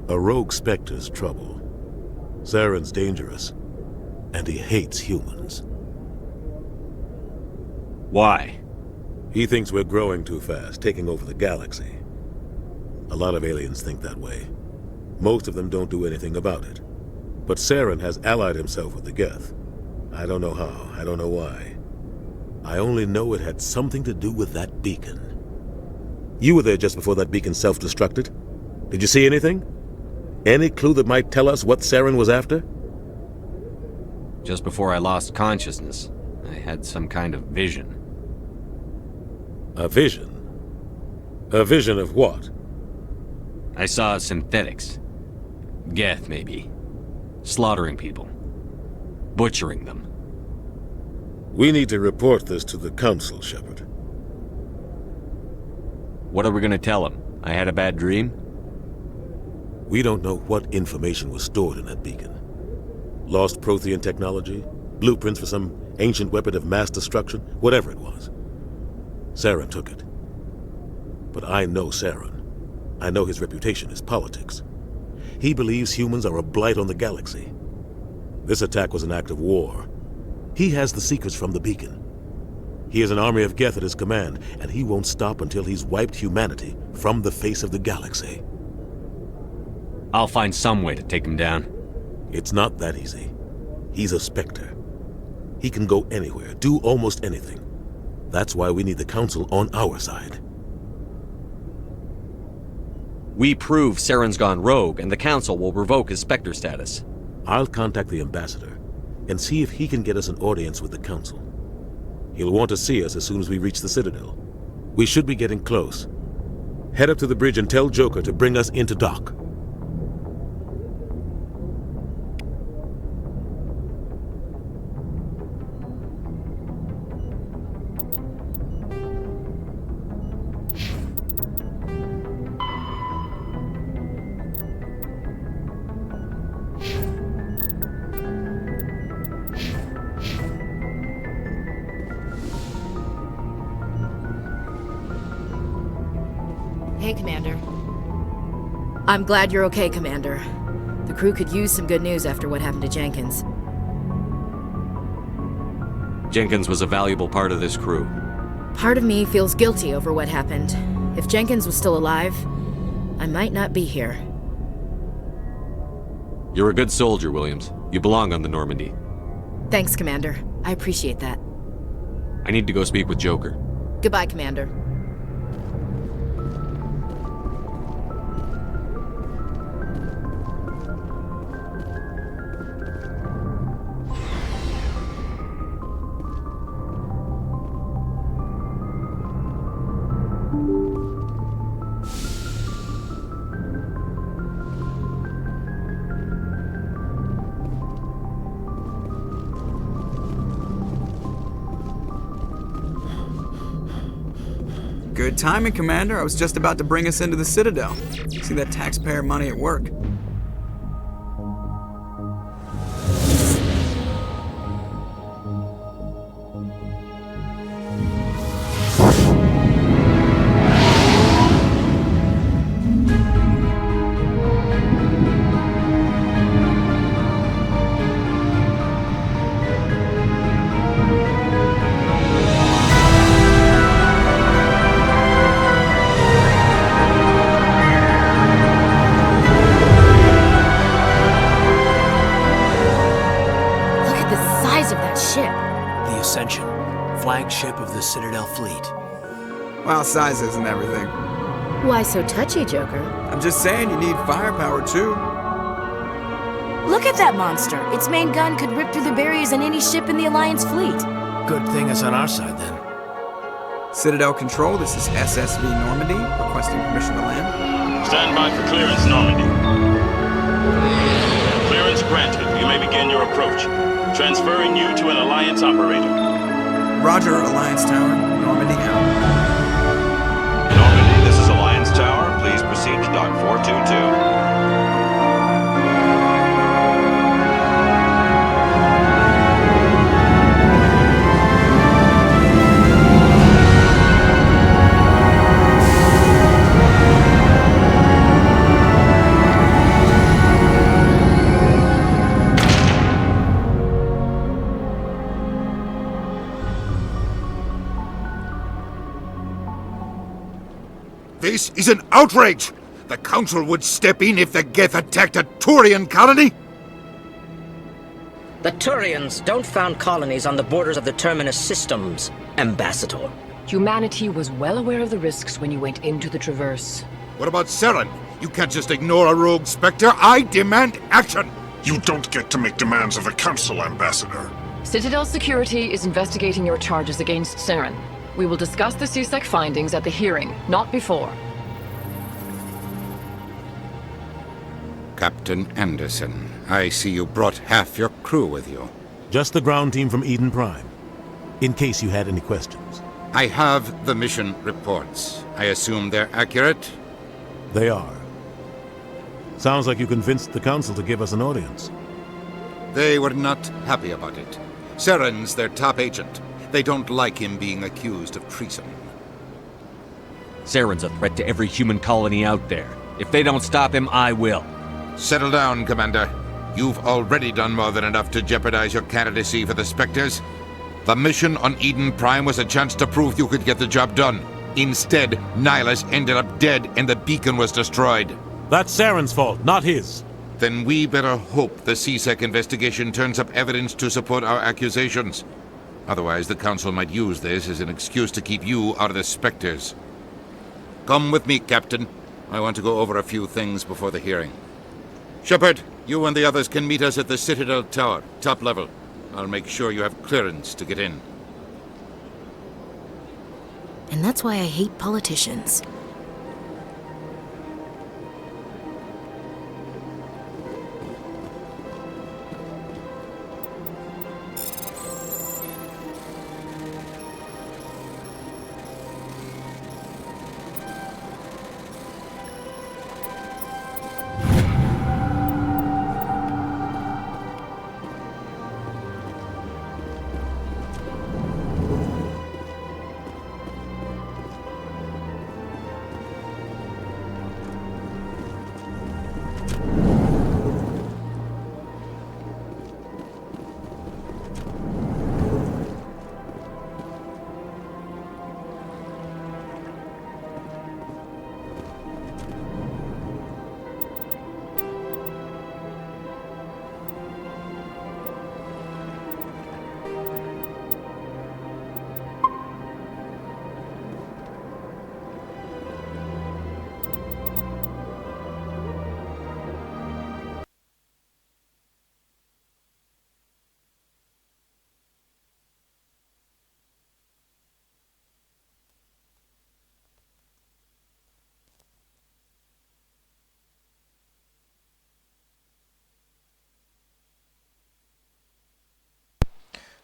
A rogue Spectre's trouble. Saren's dangerous, and he hates humans. Why? He thinks we're growing too fast, taking over the galaxy. A lot of aliens think that way. Most of them don't do anything about it. But Saren has allied himself with the Geth. I don't know how, I don't know why. I only know it had something to do with that beacon. You were there just before that beacon self-destructed. Did you see anything? Any clue that might tell us what Saren was after? Just before I lost consciousness, I had some kind of vision. A vision? A vision of what? I saw synthetics. Geth, maybe. Slaughtering people. Butchering them. We need to report this to the Council, Shepard. What are we gonna tell them? I had a bad dream? We don't know what information was stored in that beacon. Lost Prothean technology? Blueprints for some ancient weapon of mass destruction? Whatever it was. Saren took it. But I know Saren. I know his reputation is politics. He believes humans are a blight on the galaxy. This attack was an act of war. He has the secrets from the beacon. He has an army of Geth at his command, and he won't stop until he's wiped humanity from the face of the galaxy. I'll find some way to take him down. It's not that easy. He's a Spectre. He can go anywhere, do almost anything. That's why we need the Council on our side. We prove Saren's gone rogue, and the Council will revoke his Spectre status. I'll contact the Ambassador and see if he can get us an audience with the Council. He'll want to see us as soon as we reach the Citadel. We should be getting close. Head up to the bridge and tell Joker to bring us into dock. Hey, Commander. I'm glad you're okay, Commander. The crew could use some good news after what happened to Jenkins. Jenkins was a valuable part of this crew. Part of me feels guilty over what happened. If Jenkins was still alive, I might not be here. You're a good soldier, Williams. You belong on the Normandy. Thanks, Commander. I appreciate that. I need to go speak with Joker. Goodbye, Commander. Good timing, Commander. I was just about to bring us into the Citadel. See that taxpayer money at work. Flagship of the Citadel fleet. Well, size isn't everything. Why so touchy, Joker? I'm just saying you need firepower, too. Look at that monster. Its main gun could rip through the barriers in any ship in the Alliance fleet. Good thing it's on our side, then. Citadel Control, this is SSV Normandy, requesting permission to land. Stand by for clearance, Normandy. Clearance granted. You may begin your approach. Transferring you to an Alliance operator. Roger, Alliance Tower. Normandy out. Normandy, this is Alliance Tower. Please proceed to Dock 422. This is an outrage! The Council would step in if the Geth attacked a Turian colony? The Turians don't found colonies on the borders of the Terminus systems, Ambassador. Humanity was well aware of the risks when you went into the Traverse. What about Saren? You can't just ignore a rogue Spectre. I demand action! You don't get to make demands of the Council, Ambassador. Citadel Security is investigating your charges against Saren. We will discuss the CSEC findings at the hearing, not before. Captain Anderson, I see you brought half your crew with you. Just the ground team from Eden Prime, in case you had any questions. I have the mission reports. I assume they're accurate? They are. Sounds like you convinced the Council to give us an audience. They were not happy about it. Saren's their top agent. They don't like him being accused of treason. Saren's a threat to every human colony out there. If they don't stop him, I will. Settle down, Commander. You've already done more than enough to jeopardize your candidacy for the Spectres. The mission on Eden Prime was a chance to prove you could get the job done. Instead, Nihilus ended up dead and the beacon was destroyed. That's Saren's fault, not his. Then we better hope the CSEC investigation turns up evidence to support our accusations. Otherwise, the Council might use this as an excuse to keep you out of the Spectres. Come with me, Captain. I want to go over a few things before the hearing. Shepard, you and the others can meet us at the Citadel Tower, top level. I'll make sure you have clearance to get in. And that's why I hate politicians.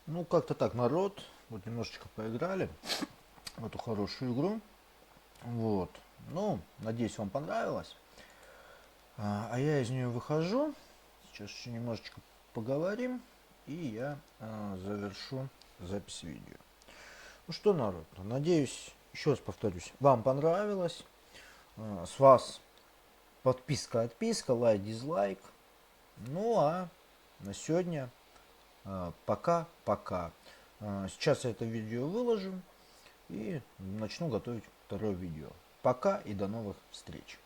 Ну, как-то так, народ. Вот немножечко поиграли в эту хорошую игру. Вот. Ну, надеюсь, вам понравилось. А я из нее выхожу. Сейчас еще немножечко поговорим. И я завершу запись видео. Ну что, народ, надеюсь, еще раз повторюсь, вам понравилось. С вас подписка, отписка, лайк, дизлайк. Ну, а на сегодня пока-пока. Сейчас я это видео выложу и начну готовить второе видео. Пока и до новых встреч.